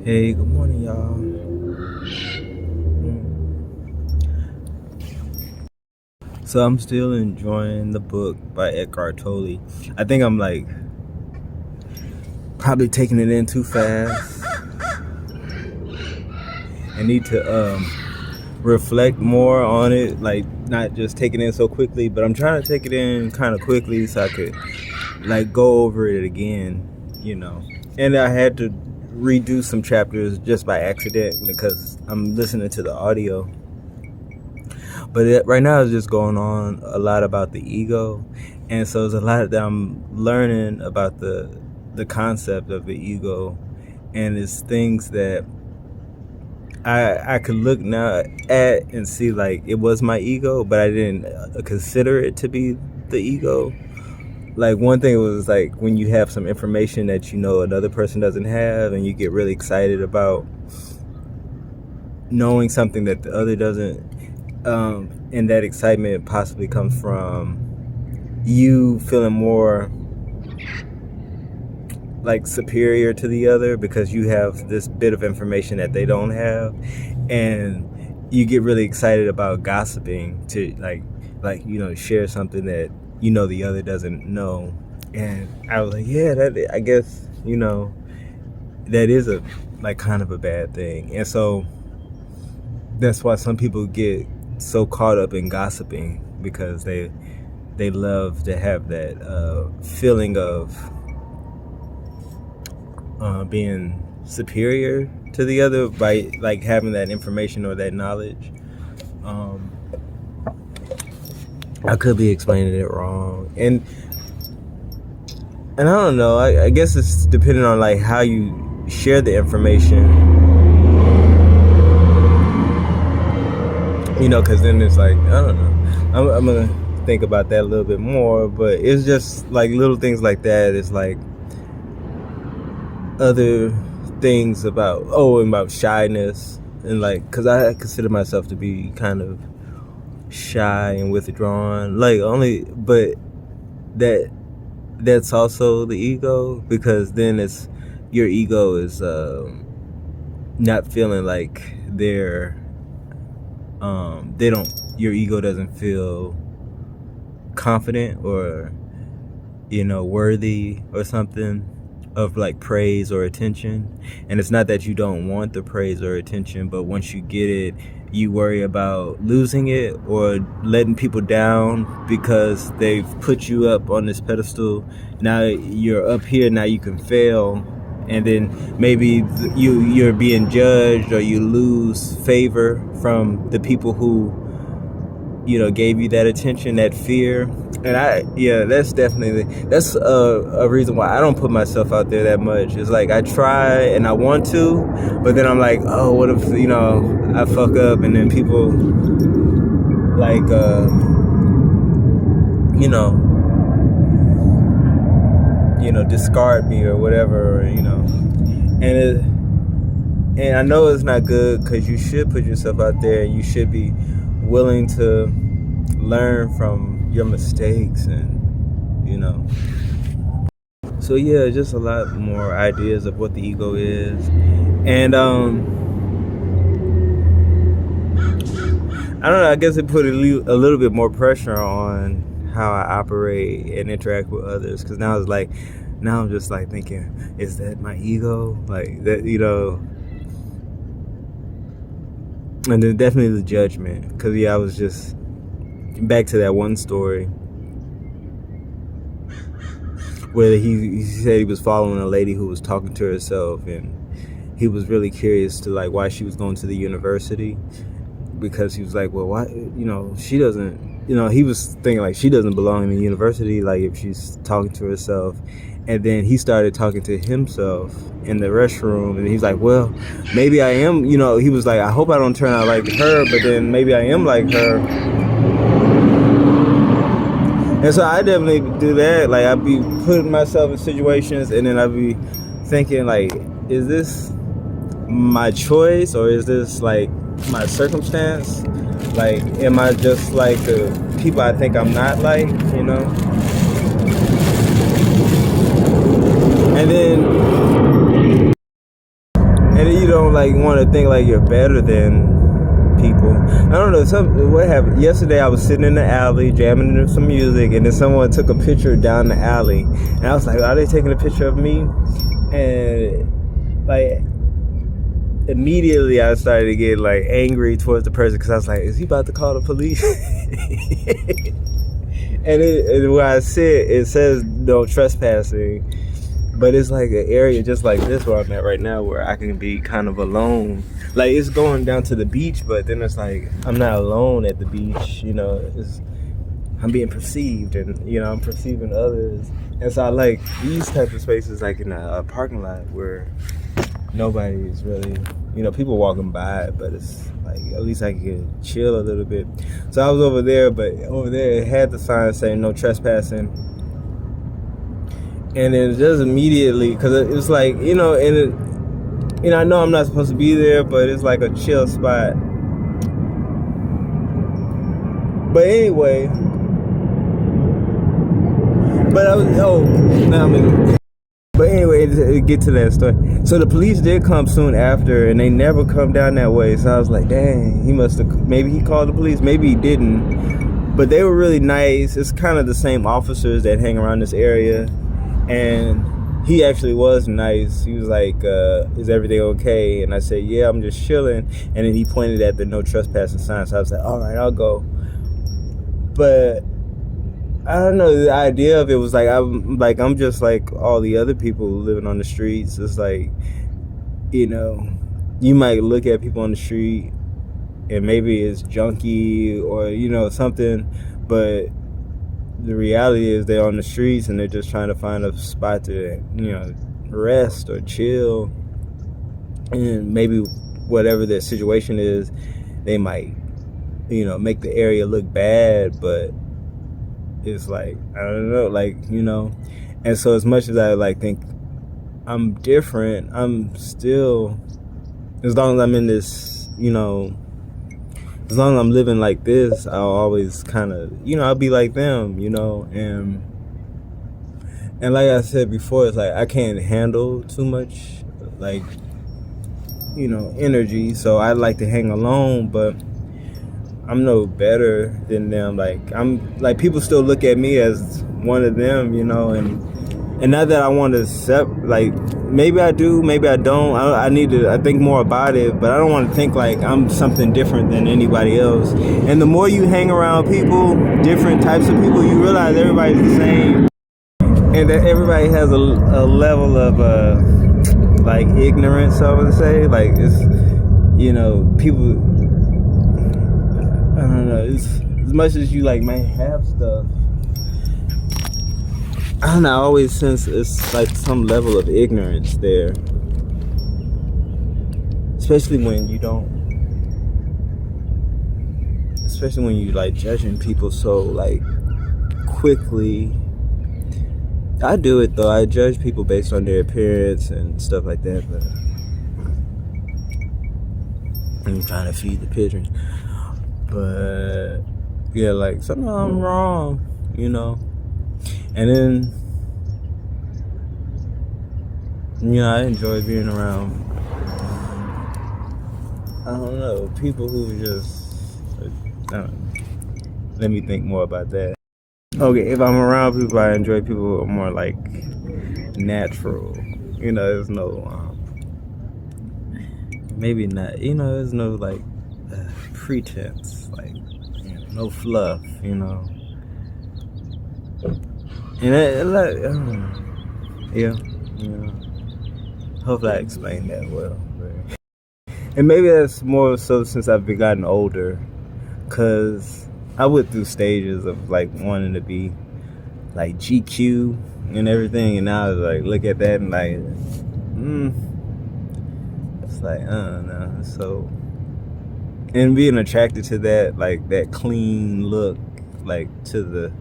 Hey, good morning, y'all. So I'm still enjoying the book by Eckhart Tolle. I think I'm like probably taking it in too fast. I need to reflect more on it, like not just taking it in so quickly, but I'm trying to take it in kind of quickly so I could like go over it again. And I had to redo some chapters just by accident because I'm listening to the audio. But right now it's just going on a lot about the ego, and so there's a lot that I'm learning about the concept of the ego, and it's things that I could look now at and see like it was my ego, but I didn't consider it to be the ego. Like one thing was like when you have some information that you know another person doesn't have, and you get really excited about knowing something that the other doesn't. And that excitement possibly comes from you feeling more like superior to the other because you have this bit of information that they don't have, and you get really excited about gossiping to share something that the other doesn't know. And I was like, yeah, that I guess that is a like kind of a bad thing. And so that's why some people get so caught up in gossiping, because they love to have that feeling of being superior to the other by like having that information or that knowledge. I could be explaining it wrong, and I don't know. I guess it's depending on like how you share the information. Because then it's like, I don't know. I'm gonna think about that a little bit more, but it's just like little things like that. It's like other things about shyness, and like, because I consider myself to be kind of shy and withdrawn, like but that's also the ego, because then it's your ego is not feeling like your ego doesn't feel confident or worthy or something of like praise or attention. And it's not that you don't want the praise or attention, but once you get it, you worry about losing it or letting people down because they've put you up on this pedestal. Now you're up here, now you can fail, and then maybe you're being judged, or you lose favor from the people who gave you that attention, that fear. And that's a reason why I don't put myself out there that much. It's like I try and I want to, but then I'm like, oh, what if I fuck up, and then people like discard me or whatever, and I know it's not good, because you should put yourself out there, and you should be willing to learn from your mistakes, and so yeah, just a lot more ideas of what the ego is. And I don't know, I guess it put a little bit more pressure on how I operate and interact with others, because now I'm just like thinking, is that my ego, like that, and then definitely the judgment, because I was just back to that one story where he said he was following a lady who was talking to herself, and he was really curious to like why she was going to the university, because he was like, well, why she doesn't, he was thinking like she doesn't belong in the university, like if she's talking to herself. And then he started talking to himself in the restroom, and he's like, well, maybe I am, he was like, I hope I don't turn out like her, but then maybe I am like her. And so I definitely do that. Like, I'd be putting myself in situations, and then I'd be thinking like, is this my choice, or is this like my circumstance? Like, am I just like the people I think I'm not like, And then like want to think like you're better than people. I don't know. What happened yesterday? I was sitting in the alley jamming to some music, and then someone took a picture down the alley, and I was like, "Are they taking a picture of me?" And like immediately, I started to get like angry towards the person because I was like, "Is he about to call the police?" and where I sit, it says no trespassing. But it's like an area just like this where I'm at right now where I can be kind of alone. Like it's going down to the beach, but then it's like I'm not alone at the beach, you know. I'm being perceived, and you know I'm perceiving others. And so I like these type of spaces, like in a parking lot where nobody is really, you know, people walking by, but it's like at least I can chill a little bit. So I was over there, but over there it had the sign saying no trespassing. And then just immediately, because it was like, you know, I know I'm not supposed to be there, but it's like a chill spot. But anyway, but anyway, to get to that story. So the police did come soon after, and they never come down that way. So I was like, dang, maybe he called the police, maybe he didn't. But they were really nice. It's kind of the same officers that hang around this area. And he actually was nice. He was like, is everything okay? And I said, yeah, I'm just chilling. And then he pointed at the no trespassing sign. So I was like, all right, I'll go. But I don't know, the idea of it was like, I'm just like all the other people living on the streets. It's like, you know, you might look at people on the street and maybe it's junky or, you know, something, but the reality is they're on the streets and they're just trying to find a spot to, you know, rest or chill. And maybe whatever their situation is, they might, you know, make the area look bad, but it's like, I don't know, like, you know. And so as much as I like think I'm different, I'm still, as long as I'm in this, you know, as long as I'm living like this, I'll always kind of, you know, I'll be like them, you know. And like I said before, it's like I can't handle too much, like, you know, energy. So I like to hang alone, but I'm no better than them. Like people still look at me as one of them, you know. And not that I want to like, maybe I do, maybe I don't. I need to think more about it, but I don't want to think like I'm something different than anybody else. And the more you hang around people, different types of people, you realize everybody's the same, and that everybody has a level of like ignorance, I would say. Like, it's, you know, people, I don't know, it's, as much as you like may have stuff, I don't know, I always sense it's like some level of ignorance there. Especially when you like judging people so like quickly. I do it though. I judge people based on their appearance and stuff like that, but I'm trying to feed the pigeon. But yeah, like sometimes I'm wrong, you know. And then, you know, I enjoy being around, I don't know, people who just, let me think more about that. Okay, if I'm around people, I enjoy people who are more like natural. You know, there's no, maybe not, you know, there's no like pretense, like, you know, no fluff, you know. And yeah, you know, hopefully I explained that well. And maybe that's more so since I've gotten older, because I went through stages of like wanting to be like GQ and everything, and now I was like, look at that and like, it's like, I don't know. So, and being attracted to that, like that clean look, like to the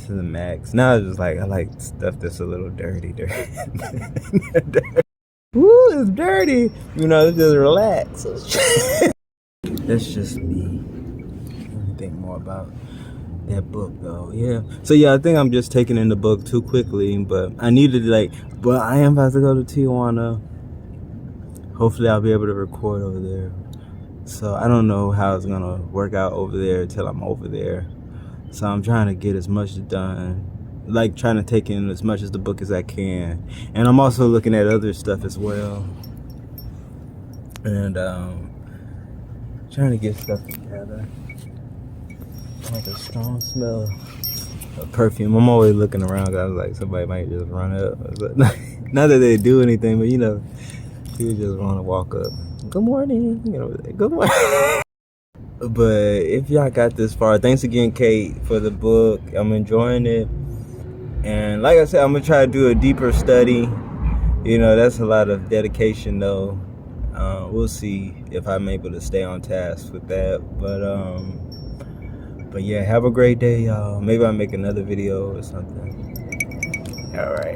max. Now it's just like, I like stuff that's a little dirty. Woo, it's dirty. You know, it's just relax. That's just me. Let me think more about that book though. Yeah. So yeah, I think I'm just taking in the book too quickly, but I needed but I am about to go to Tijuana. hopefully I'll be able to record over there. So I don't know how it's gonna work out over there till I'm over there. So I'm trying to get as much done, like trying to take in as much of the book as I can. And I'm also looking at other stuff as well. And trying to get stuff together. Like a strong smell of perfume. I'm always looking around because I was like, somebody might just run up. Not that they do anything, but you know, people just want to walk up. Good morning. You know, good morning. But if y'all got this far, thanks again, Kate, for the book. I'm enjoying it. And like I said, I'm going to try to do a deeper study. You know, that's a lot of dedication, though. We'll see if I'm able to stay on task with that. But yeah, have a great day, y'all. Maybe I'll make another video or something. All right.